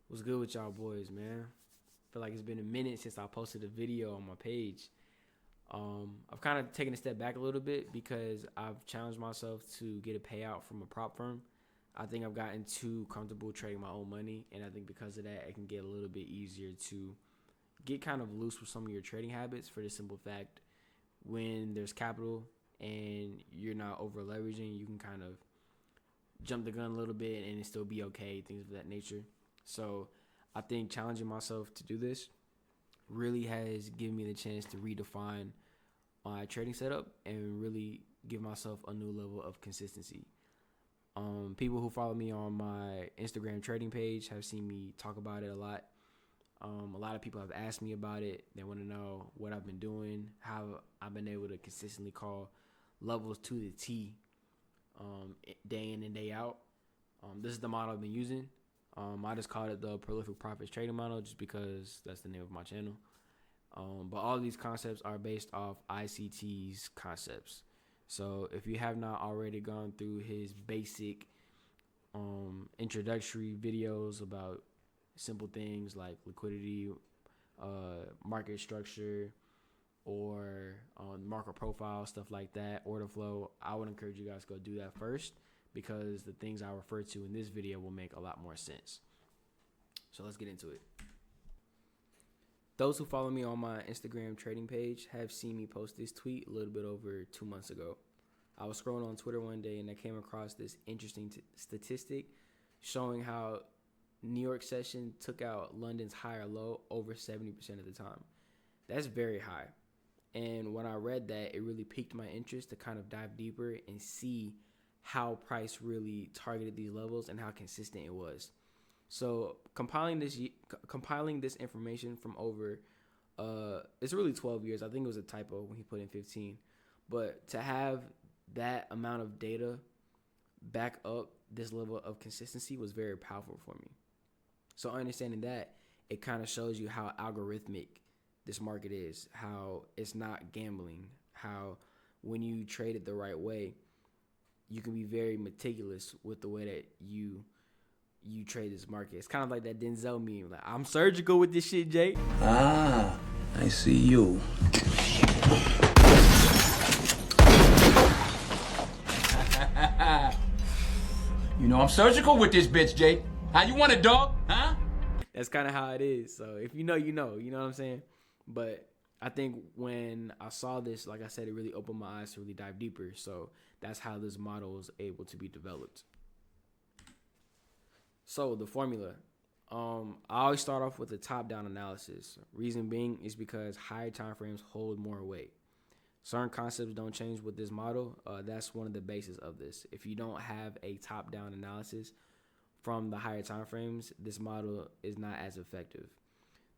What's good with y'all boys, man? Feel like it's been a minute since I posted a video on my page. I've kind of taken a step back a little bit because I've challenged myself to get a payout from a prop firm. I think I've gotten too comfortable trading my own money, and I think because of that, it can get a little bit easier to get kind of loose with some of your trading habits for the simple fact when there's capital and you're not over leveraging, you can kind of jump the gun a little bit and it still be okay, things of that nature. So I think challenging myself to do this really has given me the chance to redefine my trading setup and really give myself a new level of consistency. People who follow me on my Instagram trading page have seen me talk about it a lot. A lot of people have asked me about it. They want to know what I've been doing, how I've been able to consistently call levels to the T, day in and day out. This is the model I've been using. I just called it the Prolific Profits Trading Model just because that's the name of my channel. But all of these concepts are based off ICT's concepts. So if you have not already gone through his basic introductory videos about simple things like liquidity, market structure, or market profile, stuff like that, order flow, I would encourage you guys to go do that first because the things I refer to in this video will make a lot more sense. So let's get into it. Those who follow me on my Instagram trading page have seen me post this tweet a little bit over 2 months ago. I was scrolling on Twitter one day and I came across this interesting statistic showing how New York session took out London's higher low over 70% of the time. That's very high. And when I read that, it really piqued my interest to kind of dive deeper and see how price really targeted these levels and how consistent it was. So compiling this information from over, it's really 12 years. I think it was a typo when he put in 15. But to have that amount of data back up this level of consistency was very powerful for me. So understanding that, it kind of shows you how algorithmic this market is, how it's not gambling, how when you trade it the right way, you can be very meticulous with the way that you trade this market. It's kind of like that Denzel meme, like, I'm surgical with this shit, Jay. Ah, I see you. You know I'm surgical with this bitch, Jay. How you want it, dog? Huh? That's kind of how it is. So if you know, you know what I'm saying? But I think when I saw this, like I said, it really opened my eyes to really dive deeper. So that's how this model was able to be developed. So the formula, I always start off with a top-down analysis. Reason being is because higher time frames hold more weight. Certain concepts don't change with this model. That's one of the bases of this. If you don't have a top-down analysis from the higher time frames, this model is not as effective.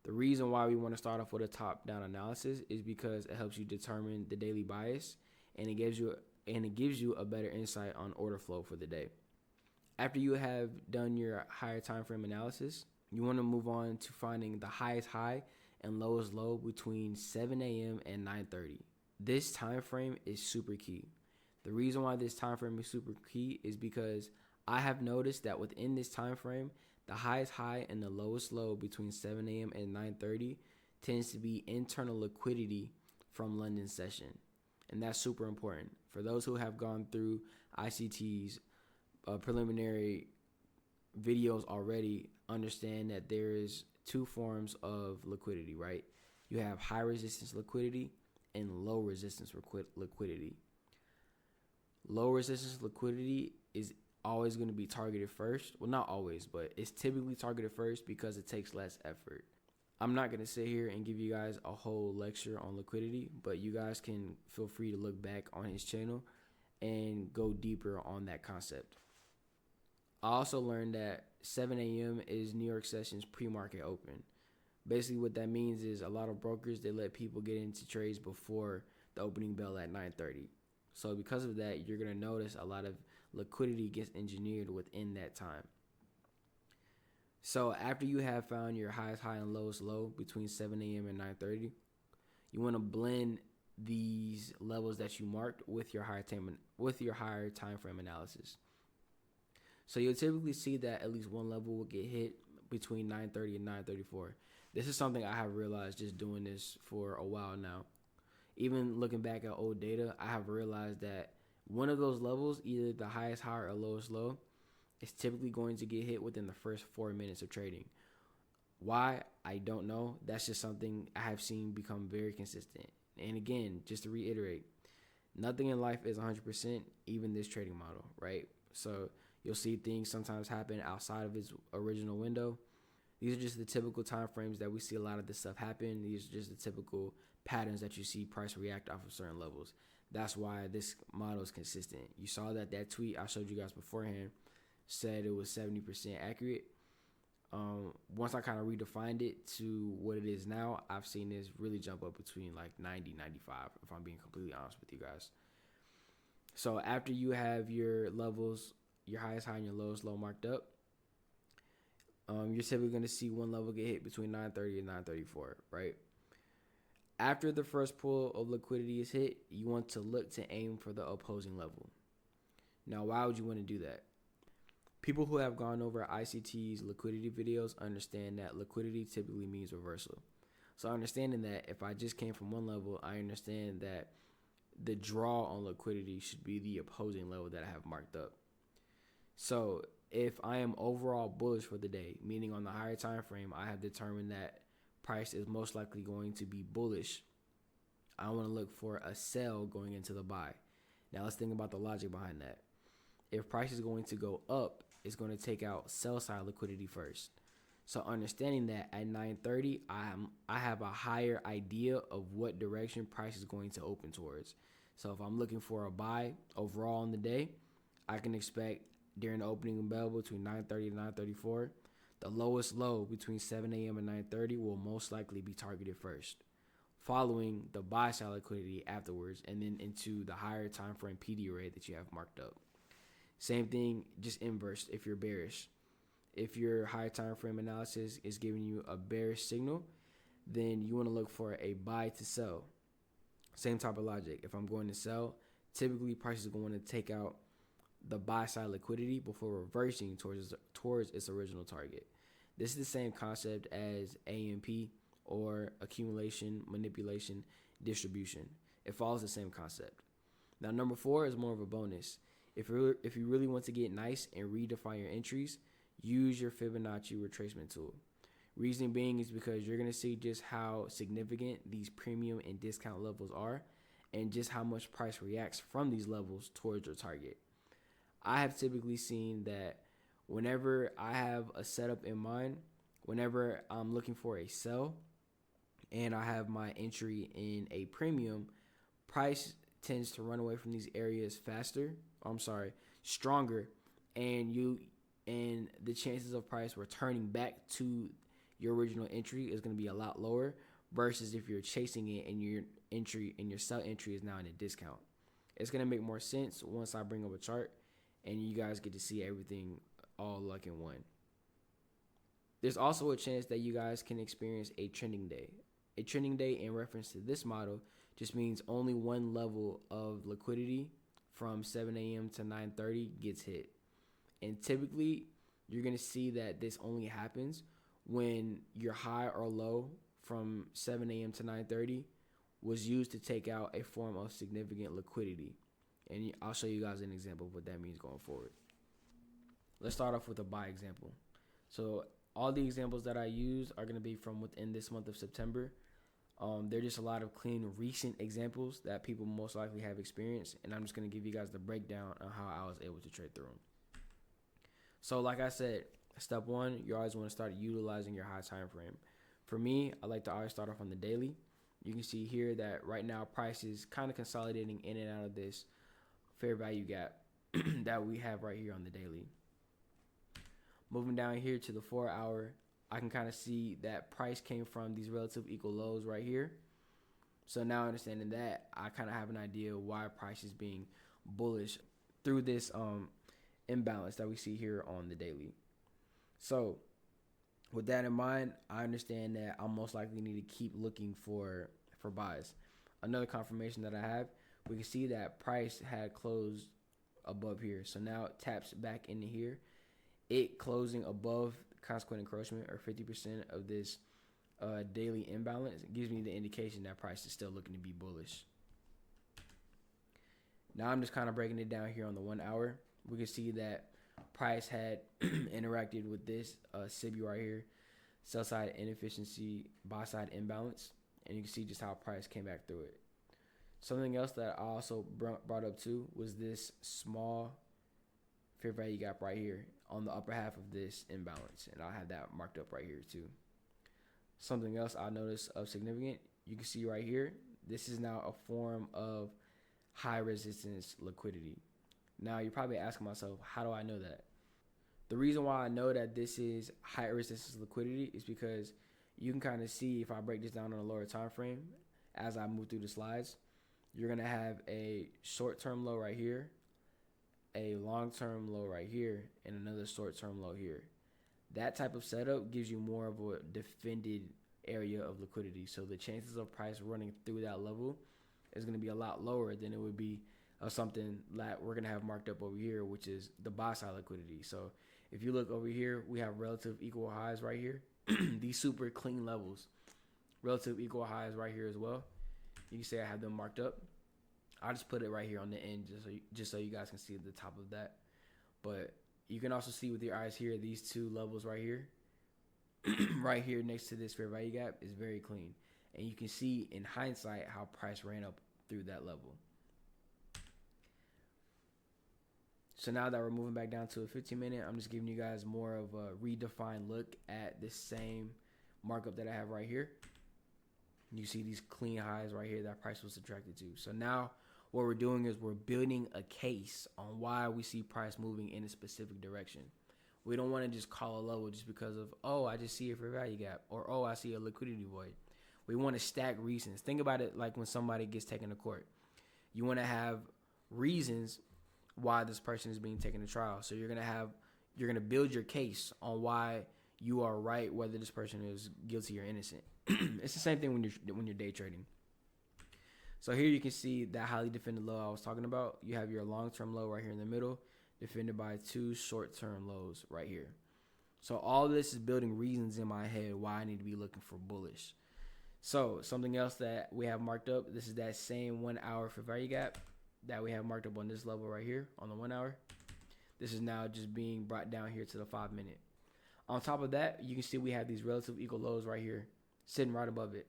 The reason why we want to start off with a top-down analysis is because it helps you determine the daily bias, and it gives you a better insight on order flow for the day. After you have done your higher time frame analysis, you want to move on to finding the highest high and lowest low between 7 a.m. and 9:30. This time frame is super key. The reason why this time frame is super key is because I have noticed that within this time frame, the highest high and the lowest low between 7 a.m. and 9:30 tends to be internal liquidity from London session. And that's super important. For those who have gone through ICT's preliminary videos already, understand that there is two forms of liquidity, right? You have high resistance liquidity and low resistance liquidity. Low resistance liquidity is always going to be targeted first. Well, not always, but it's typically targeted first because it takes less effort. I'm not going to sit here and give you guys a whole lecture on liquidity, but you guys can feel free to look back on his channel and go deeper on that concept. I also learned that 7 a.m. is New York session's pre-market open. Basically what that means is a lot of brokers, they let people get into trades before the opening bell at 9:30. So because of that, you're going to notice a lot of liquidity gets engineered within that time. So after you have found your highest high and lowest low between 7 a.m. and 9:30, you want to blend these levels that you marked with your higher time frame analysis. So you'll typically see that at least one level will get hit between 9:30 and 9:34. This is something I have realized just doing this for a while now. Even looking back at old data, I have realized that one of those levels, either the highest high or lowest low, is typically going to get hit within the first 4 minutes of trading. Why? I don't know. That's just something I have seen become very consistent. And again, just to reiterate, nothing in life is 100%, even this trading model, right? So you'll see things sometimes happen outside of its original window. These are just the typical time frames that we see a lot of this stuff happen. These are just the typical patterns that you see price react off of certain levels. That's why this model is consistent. You saw that tweet I showed you guys beforehand said it was 70% accurate. Once I kind of redefined it to what it is now, I've seen this really jump up between like 90, 95, if I'm being completely honest with you guys. So after you have your levels, your highest high and your lowest low marked up, you're typically going to see one level get hit between 9:30 and 9:34, right? After the first pull of liquidity is hit, you want to look to aim for the opposing level. Now, why would you want to do that? People who have gone over ICT's liquidity videos understand that liquidity typically means reversal. So understanding that if I just came from one level, I understand that the draw on liquidity should be the opposing level that I have marked up. So if I am overall bullish for the day, meaning on the higher time frame, I have determined that price is most likely going to be bullish, I want to look for a sell going into the buy. Now let's think about the logic behind that. If price is going to go up, it's going to take out sell side liquidity first. So understanding that at 9:30, I have a higher idea of what direction price is going to open towards. So if I'm looking for a buy overall in the day, I can expect during the opening bell between 9:30 and 9:34, the lowest low between 7 a.m. and 9:30 will most likely be targeted first, following the buy side liquidity afterwards, and then into the higher time frame PD array that you have marked up. Same thing, just inverse if you're bearish. If your high time frame analysis is giving you a bearish signal, then you want to look for a buy to sell. Same type of logic. If I'm going to sell, typically price is going to take out the buy side liquidity before reversing towards its original target. This is the same concept as AMP, or accumulation, manipulation, distribution. It follows the same concept. Now, number 4 is more of a bonus. If you really want to get nice and redefine your entries, use your Fibonacci retracement tool. Reasoning being is because you're going to see just how significant these premium and discount levels are, and just how much price reacts from these levels towards your target. I have typically seen that whenever I have a setup in mind, whenever I'm looking for a sell and I have my entry in a premium, price tends to run away from these areas stronger, and the chances of price returning back to your original entry is going to be a lot lower versus if you're chasing it and your entry and your sell entry is now in a discount. It's going to make more sense once I bring up a chart and you guys get to see everything all like in one. There's also a chance that you guys can experience a trending day. A trending day in reference to this model just means only one level of liquidity from 7 a.m. to 9:30 gets hit. And typically, you're going to see that this only happens when your high or low from 7 a.m. to 9:30 was used to take out a form of significant liquidity. And I'll show you guys an example of what that means going forward. Let's start off with a buy example. So all the examples that I use are going to be from within this month of September. They're just a lot of clean, recent examples that people most likely have experienced, and I'm just going to give you guys the breakdown on how I was able to trade through them. So like I said, step 1, you always want to start utilizing your high time frame. For me, I like to always start off on the daily. You can see here that right now price is kind of consolidating in and out of this fair value gap that we have right here on the daily. Moving down here to the 4-hour, I can kind of see that price came from these relative equal lows right here. So now understanding that, I kind of have an idea why price is being bullish through this imbalance that we see here on the daily. So with that in mind, I understand that I'll most likely need to keep looking for buys. Another confirmation that I have, we can see that price had closed above here. So now it taps back into here. It closing above consequent encroachment or 50% of this daily imbalance, it gives me the indication that price is still looking to be bullish. Now I'm just kind of breaking it down here on the 1 hour. We can see that price had interacted with this SIBI right here, sell side inefficiency, buy side imbalance, and you can see just how price came back through it. Something else that I also brought up too was this small fair value gap right here on the upper half of this imbalance, and I'll have that marked up right here too. Something else I noticed of significant, you can see right here, this is now a form of high resistance liquidity. Now you're probably asking myself, how do I know that? The reason why I know that this is high resistance liquidity is because you can kind of see, if I break this down on a lower time frame as I move through the slides, you're going to have a short-term low right here, a long-term low right here, and another short-term low here. That type of setup gives you more of a defended area of liquidity. So the chances of price running through that level is going to be a lot lower than it would be of something that we're going to have marked up over here, which is the buy side liquidity. So if you look over here, we have relative equal highs right here. These super clean levels, relative equal highs right here as well. You can say I have them marked up. I'll just put it right here on the end just so you guys can see the top of that. But you can also see with your eyes here, these two levels right here, right here next to this fair value gap is very clean. And you can see in hindsight how price ran up through that level. So now that we're moving back down to a 15-minute, I'm just giving you guys more of a redefined look at this same markup that I have right here. You see these clean highs right here that price was attracted to. So now what we're doing is we're building a case on why we see price moving in a specific direction. We don't want to just call a level just because of, oh, I just see a fair value gap, or, oh, I see a liquidity void. We want to stack reasons. Think about it like when somebody gets taken to court. You want to have reasons why this person is being taken to trial. So you're gonna build your case on why you are right, whether this person is guilty or innocent. It's the same thing when you're day trading. So here you can see that highly defended low I was talking about. You have your long-term low right here in the middle, defended by two short-term lows right here. So all this is building reasons in my head why I need to be looking for bullish. So something else that we have marked up, this is that same 1 hour fair value gap that we have marked up on this level right here on the 1 hour. This is now just being brought down here to the 5-minute. On top of that, you can see we have these relative equal lows right here sitting right above it.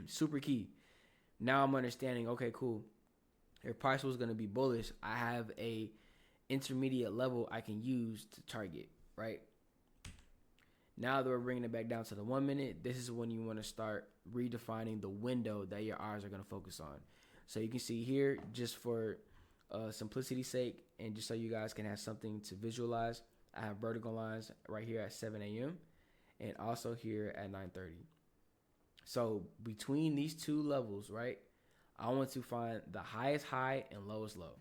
Super key. Now I'm understanding, okay, cool. If price was going to be bullish, I have a intermediate level I can use to target, right? Now that we're bringing it back down to the 1 minute, this is when you want to start redefining the window that your eyes are going to focus on. So you can see here, just for simplicity's sake, and just so you guys can have something to visualize, I have vertical lines right here at 7 a.m. and also here at 9:30. So between these two levels, right, I want to find the highest high and lowest low.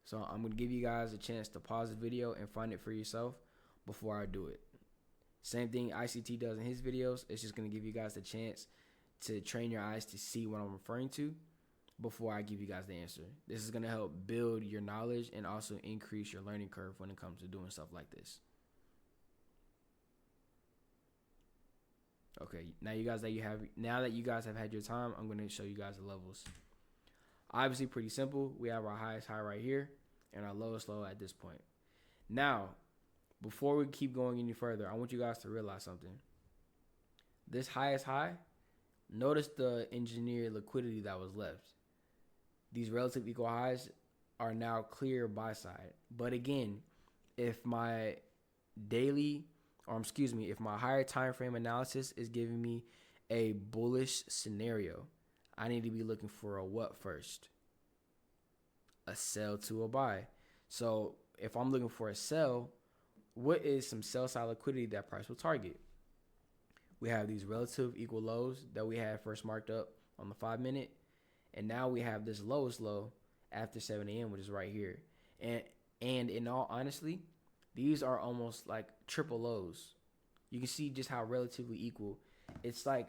So I'm going to give you guys a chance to pause the video and find it for yourself before I do it. Same thing ICT does in his videos. It's just going to give you guys the chance to train your eyes to see what I'm referring to before I give you guys the answer. This is going to help build your knowledge and also increase your learning curve when it comes to doing stuff like this. Okay, now that you guys have had your time, I'm going to show you guys the levels. Obviously pretty simple. We have our highest high right here and our lowest low at this point. Now, before we keep going any further, I want you guys to realize something. This highest high, notice the engineered liquidity that was left. These relative equal highs are now clear buy side. But again, if my if my higher time frame analysis is giving me a bullish scenario, I need to be looking for a what first? A sell to a buy. So if I'm looking for a sell, what is some sell side liquidity that price will target? We have these relative equal lows that we had first marked up on the 5-minute. And now we have this lowest low after 7 a.m., which is right here. And in all honesty, these are almost like triple lows. You can see just how relatively equal. It's like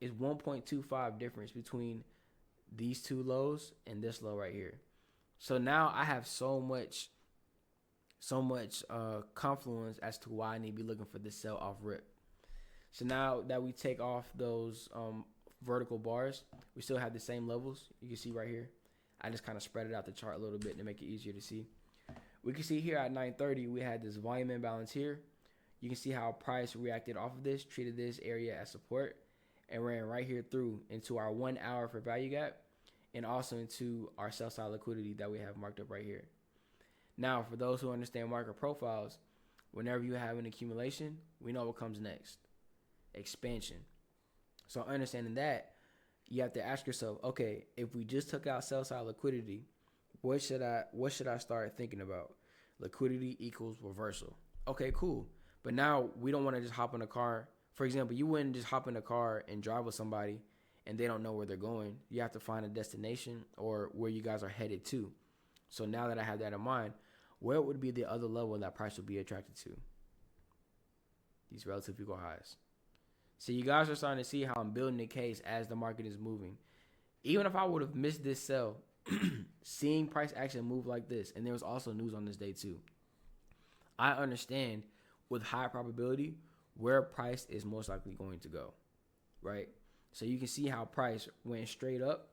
it's 1.25 difference between these two lows and this low right here. So now I have so much so much confluence as to why I need to be looking for this sell off rip. So now that we take off those vertical bars, we still have the same levels. You can see right here. I just kind of spread it out the chart a little bit to make it easier to see. We can see here at 9:30, we had this volume imbalance here. You can see how price reacted off of this, treated this area as support, and ran right here through into our 1 hour for value gap, and also into our sell side liquidity that we have marked up right here. Now, for those who understand market profiles, whenever you have an accumulation, we know what comes next. Expansion. So understanding that, you have to ask yourself, okay, if we just took out sell side liquidity, what should I start thinking about? Liquidity equals reversal. Okay, cool. But now we don't want to just hop in a car. For example, you wouldn't just hop in a car and drive with somebody and they don't know where they're going. You have to find a destination or where you guys are headed to. So now that I have that in mind, where would be the other level that price would be attracted to? These relative equal highs. So you guys are starting to see how I'm building the case as the market is moving. Even if I would have missed this sell, seeing price action move like this, and there was also news on this day too, I understand with high probability where price is most likely going to go, right? So you can see how price went straight up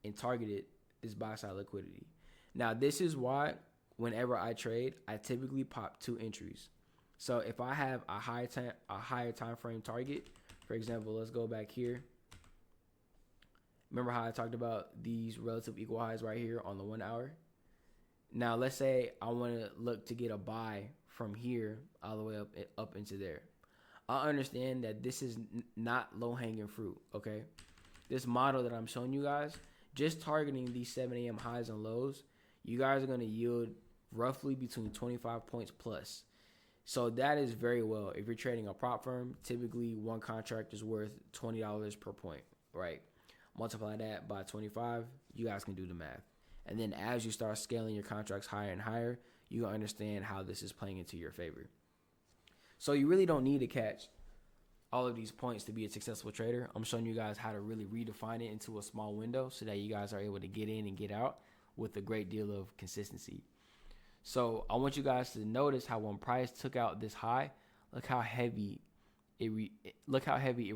and targeted this buy side liquidity. Now, this is why whenever I trade, I typically pop 2 entries. So if I have a higher time frame target, for example, let's go back here. Remember how I talked about these relative equal highs right here on the 1 hour? Now, let's say I want to look to get a buy from here all the way up into there. I understand that this is not low-hanging fruit, okay? This model that I'm showing you guys, just targeting these 7 a.m. highs and lows, you guys are going to yield roughly between 25 points plus. So that is very well. If you're trading a prop firm, typically one contract is worth $20 per point, right? Multiply that by 25, you guys can do the math. And then as you start scaling your contracts higher and higher, you can understand how this is playing into your favor. So you really don't need to catch all of these points to be a successful trader. I'm showing you guys how to really redefine it into a small window so that you guys are able to get in and get out with a great deal of consistency. So I want you guys to notice how when price took out this high, look how heavy it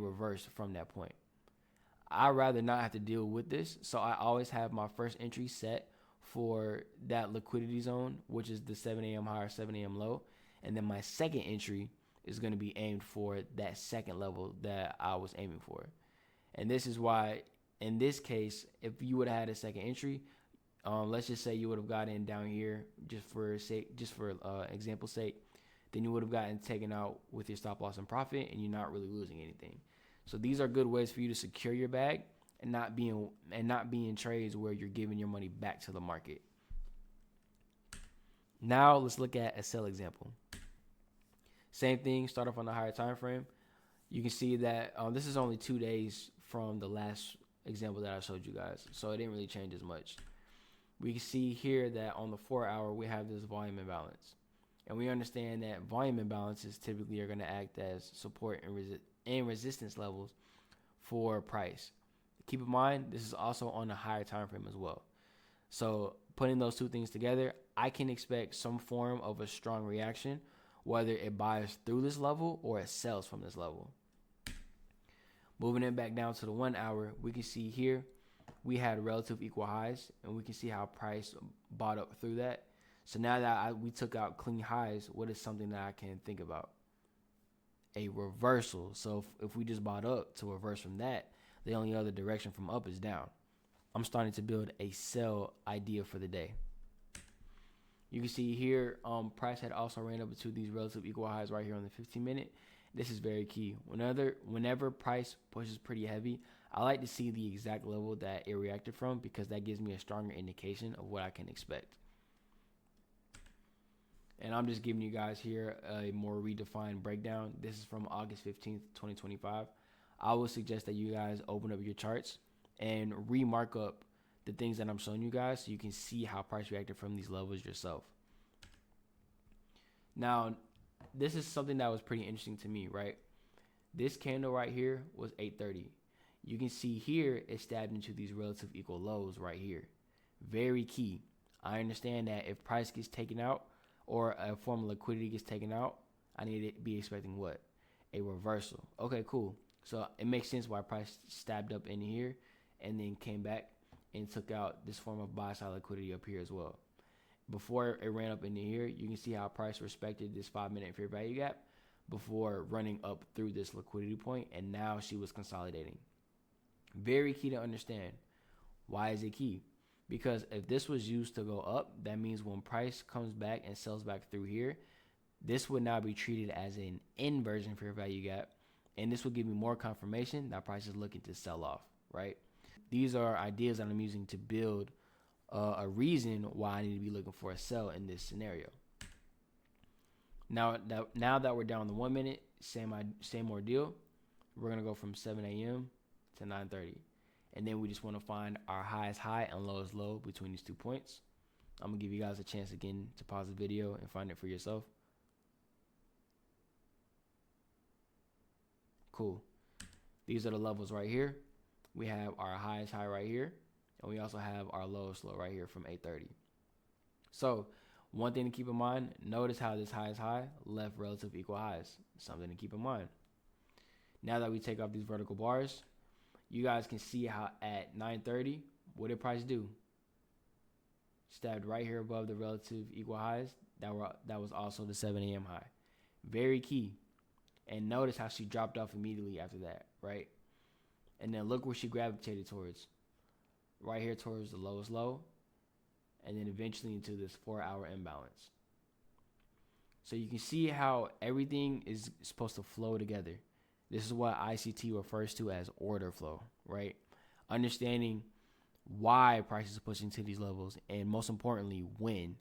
reversed from that point. I'd rather not have to deal with this, so I always have my first entry set for that liquidity zone, which is the 7 a.m. high or 7 a.m. low, and then my second entry is going to be aimed for that second level that I was aiming for. And this is why, in this case, if you would have had a second entry, let's just say you would have gotten down here just for example's sake, then you would have gotten taken out with your stop loss and profit, and you're not really losing anything. So these are good ways for you to secure your bag and not be in trades where you're giving your money back to the market. Now let's look at a sell example. Same thing. Start off on the higher time frame. You can see that this is only 2 days from the last example that I showed you guys, so it didn't really change as much. We can see here that on the 4 hour, we have this volume imbalance. And we understand that volume imbalances typically are going to act as support and resistance levels for price. Keep in mind, this is also on a higher time frame as well. So putting those two things together, I can expect some form of a strong reaction, whether it buys through this level or it sells from this level. Moving it back down to the 1 hour, we can see here, we had relative equal highs, and we can see how price bought up through that. So now that we took out clean highs, what is something that I can think about? A reversal. So if we just bought up to reverse from that, the only other direction from up is down. I'm starting to build a sell idea for the day. You can see here, price had also ran up to these relative equal highs right here on the 15-minute. This is very key. Whenever price pushes pretty heavy, I like to see the exact level that it reacted from, because that gives me a stronger indication of what I can expect. And I'm just giving you guys here a more redefined breakdown. This is from August 15th, 2025. I would suggest that you guys open up your charts and remark up the things that I'm showing you guys so you can see how price reacted from these levels yourself. Now, this is something that was pretty interesting to me, right? This candle right here was 8:30. You can see here it stabbed into these relative equal lows right here. Very key. I understand that if price gets taken out or a form of liquidity gets taken out, I need to be expecting what? A reversal. Okay, cool. So it makes sense why price stabbed up in here and then came back and took out this form of buy side liquidity up here as well. Before it ran up into here, you can see how price respected this 5-minute fair value gap before running up through this liquidity point, and now she was consolidating. Very key to understand. Why is it key? Because if this was used to go up, that means when price comes back and sells back through here, this would now be treated as an inversion fair value gap, and this would give me more confirmation that price is looking to sell off, right? These are ideas that I'm using to build a reason why I need to be looking for a sell in this scenario. Now that we're down the 1 minute, same ordeal. We're gonna go from 7 a.m. to 9:30, and then we just want to find our highest high and lowest low between these 2 points. I'm gonna give you guys a chance again to pause the video and find it for yourself. Cool. These are the levels right here. We have our highest high right here, and we also have our lowest low right here from 8:30. So one thing to keep in mind, notice how this highest high left relative equal highs. Something to keep in mind. Now that we take off these vertical bars, you guys can see how at 9:30, what did price do? Stabbed right here above the relative equal highs. That was also the 7 a.m. high. Very key. And notice how she dropped off immediately after that, right? And then look where she gravitated towards. Right here towards the lowest low. And then eventually into this 4-hour imbalance. So you can see how everything is supposed to flow together. This is what ICT refers to as order flow, right? Understanding why prices are pushing to these levels, and most importantly, when.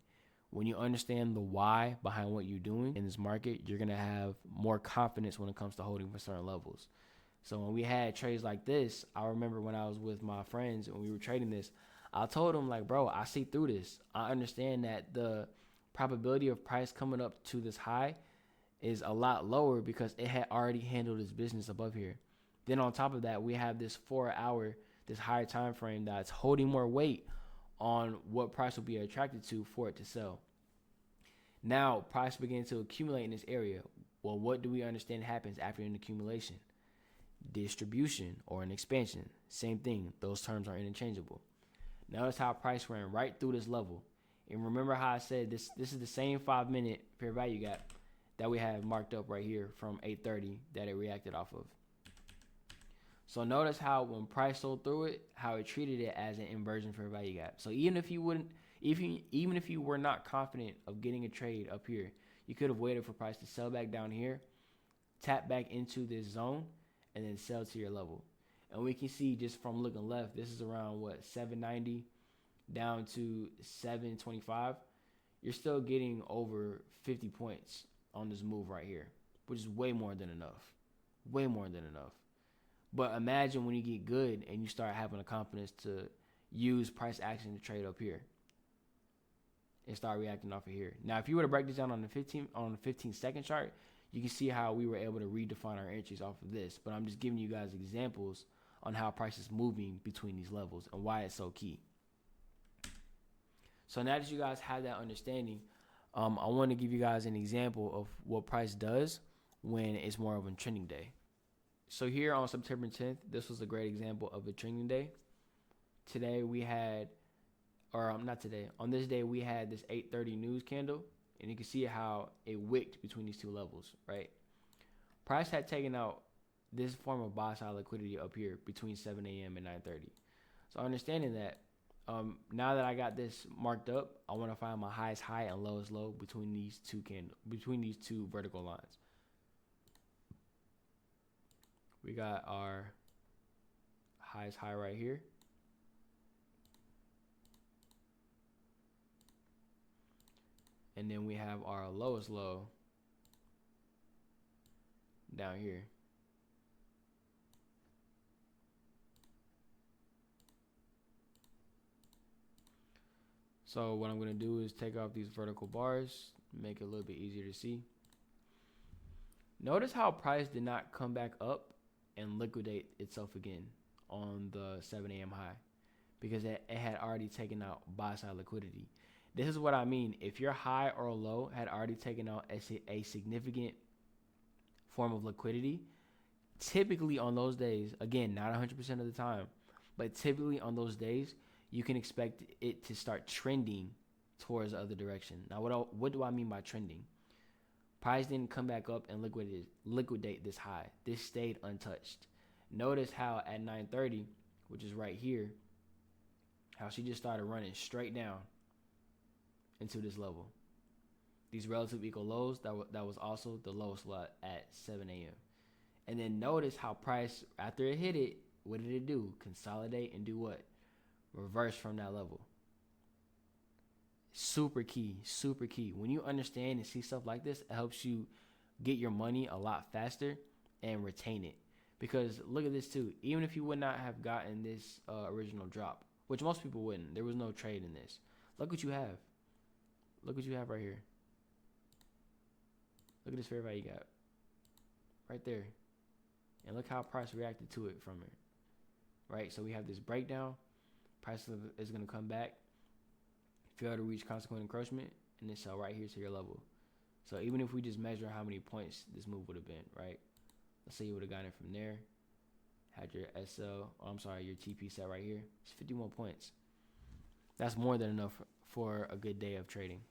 When you understand the why behind what you're doing in this market, you're going to have more confidence when it comes to holding for certain levels. So when we had trades like this, I remember when I was with my friends and we were trading this, I told them, like, bro, I see through this. I understand that the probability of price coming up to this high is a lot lower because it had already handled its business above here. Then on top of that, we have this 4-hour, this higher time frame that's holding more weight on what price will be attracted to for it to sell. Now, price began to accumulate in this area. Well, what do we understand happens after an accumulation? Distribution or an expansion. Same thing. Those terms are interchangeable. Notice how price ran right through this level. And remember how I said this is the same 5-minute fair value gap that we have marked up right here from 8:30 that it reacted off of. So notice how when price sold through it, how it treated it as an inversion fair value gap. So even if you were not confident of getting a trade up here, you could have waited for price to sell back down here, tap back into this zone, and then sell to your level. And we can see just from looking left, this is around what, 790 down to 725. You're still getting over 50 points on this move right here, which is way more than enough. Way more than enough. But imagine when you get good and you start having the confidence to use price action to trade up here and start reacting off of here. Now, if you were to break this down on the 15-second chart, you can see how we were able to redefine our entries off of this. But I'm just giving you guys examples on how price is moving between these levels and why it's so key. So now that you guys have that understanding, I want to give you guys an example of what price does when it's more of a trending day. So here on September 10th, this was a great example of a trending day. Today we had, not today, on this day we had this 8:30 news candle, and you can see how it wicked between these two levels, right? Price had taken out this form of buy side liquidity up here between 7 a.m. and 9:30. So understanding that, now that I got this marked up, I want to find my highest high and lowest low between these two vertical lines. We got our highest high right here. And then we have our lowest low down here. So what I'm going to do is take off these vertical bars, make it a little bit easier to see. Notice how price did not come back up and liquidate itself again on the 7 a.m. high because it had already taken out buy side liquidity. This is what I mean. If your high or low had already taken out a significant form of liquidity, typically on those days, again, not 100% of the time, but typically on those days, you can expect it to start trending towards the other direction. Now, what do I mean by trending? Price didn't come back up and liquidate this high. This stayed untouched. Notice how at 9:30, which is right here, how she just started running straight down into this level. These relative equal lows, that was also the lowest lot at 7 a.m. And then notice how price, after it hit it, what did it do? Consolidate and do what? Reverse from that level. Super key, super key. When you understand and see stuff like this, it helps you get your money a lot faster and retain it. Because look at this too. Even if you would not have gotten this original drop, which most people wouldn't, there was no trade in this. Look what you have. Look what you have right here. Look at this fair value gap. Right there. And look how price reacted to it from it. Right? So we have this breakdown. Price is going to come back. Fail to reach consequent encroachment. And then sell right here to your level. So even if we just measure how many points this move would have been, right? Let's say you would have gotten it from there. Had your your TP set right here. It's 51 points. That's more than enough for a good day of trading.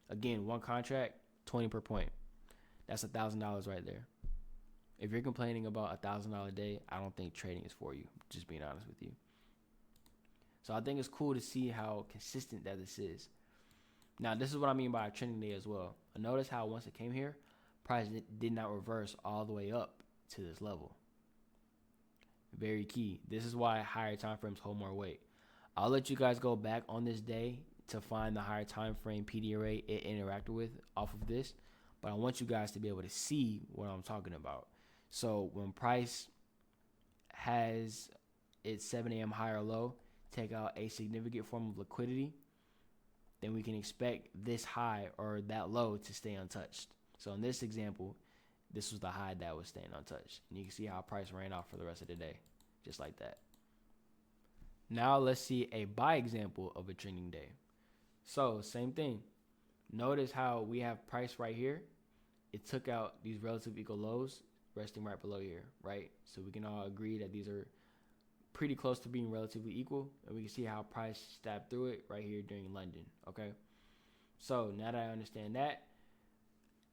Again, one contract, 20 per point. That's $1,000 right there. If you're complaining about $1,000 a day, I don't think trading is for you. Just being honest with you. So I think it's cool to see how consistent that this is. Now, this is what I mean by a trending day as well. Notice how once it came here, price did not reverse all the way up to this level. Very key. This is why higher time frames hold more weight. I'll let you guys go back on this day to find the higher time frame PD array it interacted with off of this. But I want you guys to be able to see what I'm talking about. So when price has its 7 a.m. high or low, take out a significant form of liquidity, then we can expect this high or that low to stay untouched. So in this example, this was the high that was staying untouched. And you can see how price ran off for the rest of the day, just like that. Now let's see a buy example of a trending day. So same thing. Notice how we have price right here. It took out these relative equal lows resting right below here, right? So we can all agree that these are pretty close to being relatively equal. And we can see how price stabbed through it right here during London, okay? So now that I understand that,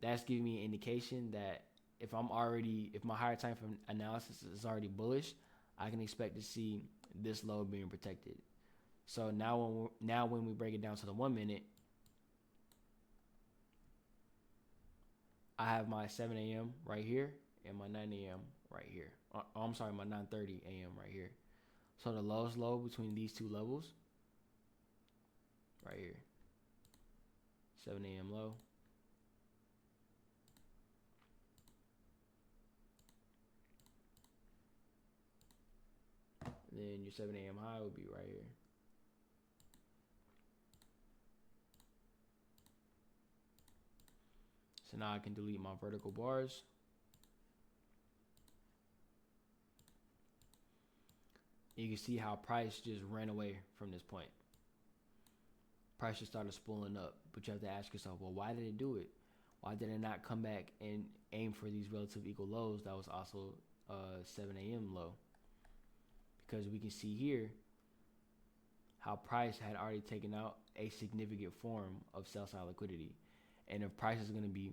that's giving me an indication that if my higher time frame analysis is already bullish, I can expect to see this low being protected. So now when we break it down to the 1 minute, I have my 7 a.m. right here and my 9 a.m. right here. My 9:30 a.m. right here. So the lowest low between these two levels, right here, 7 a.m. low. And then your 7 a.m. high would be right here. So now I can delete my vertical bars. You can see how price just ran away from this point. Price just started spooling up. But you have to ask yourself, well, why did it do it? Why did it not come back and aim for these relative equal lows that was also 7 a.m. low? Because we can see here how price had already taken out a significant form of sell side liquidity. And if price is going to be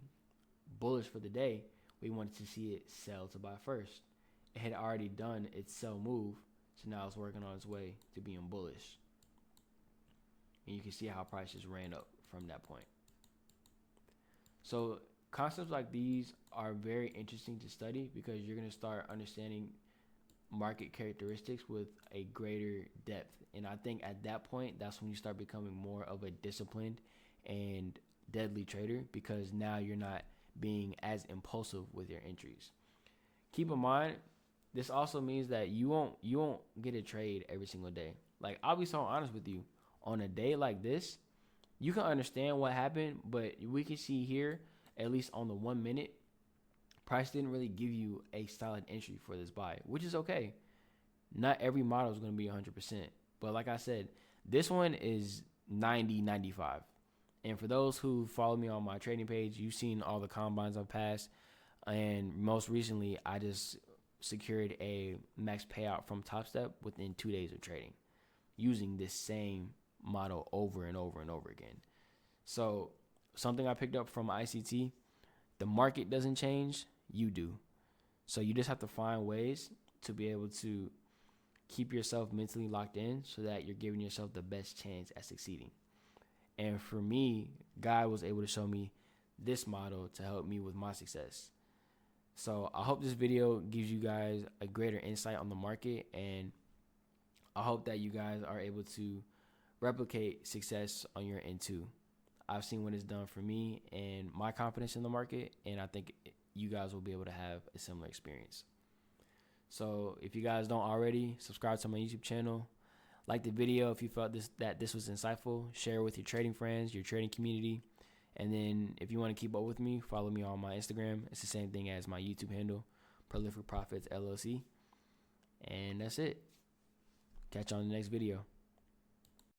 bullish for the day, we wanted to see it sell to buy first. It had already done its sell move, so now it's working on its way to being bullish. And you can see how price just ran up from that point. So concepts like these are very interesting to study because you're going to start understanding market characteristics with a greater depth. And I think at that point, that's when you start becoming more of a disciplined and deadly trader, because now you're not being as impulsive with your entries. Keep in mind, this also means that you won't get a trade every single day. Like, I'll be so honest with you, on a day like this, you can understand what happened, but we can see here, at least on the 1 minute, price didn't really give you a solid entry for this buy, which is okay. Not every model is going to be 100%. But like I said, this one is 90, 95. And for those who follow me on my trading page, you've seen all the combines I've passed. And most recently, I just secured a max payout from Top Step within 2 days of trading using this same model over and over and over again. So something I picked up from ICT, the market doesn't change, you do. So you just have to find ways to be able to keep yourself mentally locked in so that you're giving yourself the best chance at succeeding. And for me, God was able to show me this model to help me with my success. So I hope this video gives you guys a greater insight on the market, and I hope that you guys are able to replicate success on your end too. I've seen what it's done for me and my confidence in the market, and I think you guys will be able to have a similar experience. So if you guys don't already, subscribe to my YouTube channel. Like the video if you felt that this was insightful. Share with your trading friends, your trading community. And then if you want to keep up with me, follow me on my Instagram. It's the same thing as my YouTube handle, Prolific Profits LLC. And that's it. Catch you on the next video.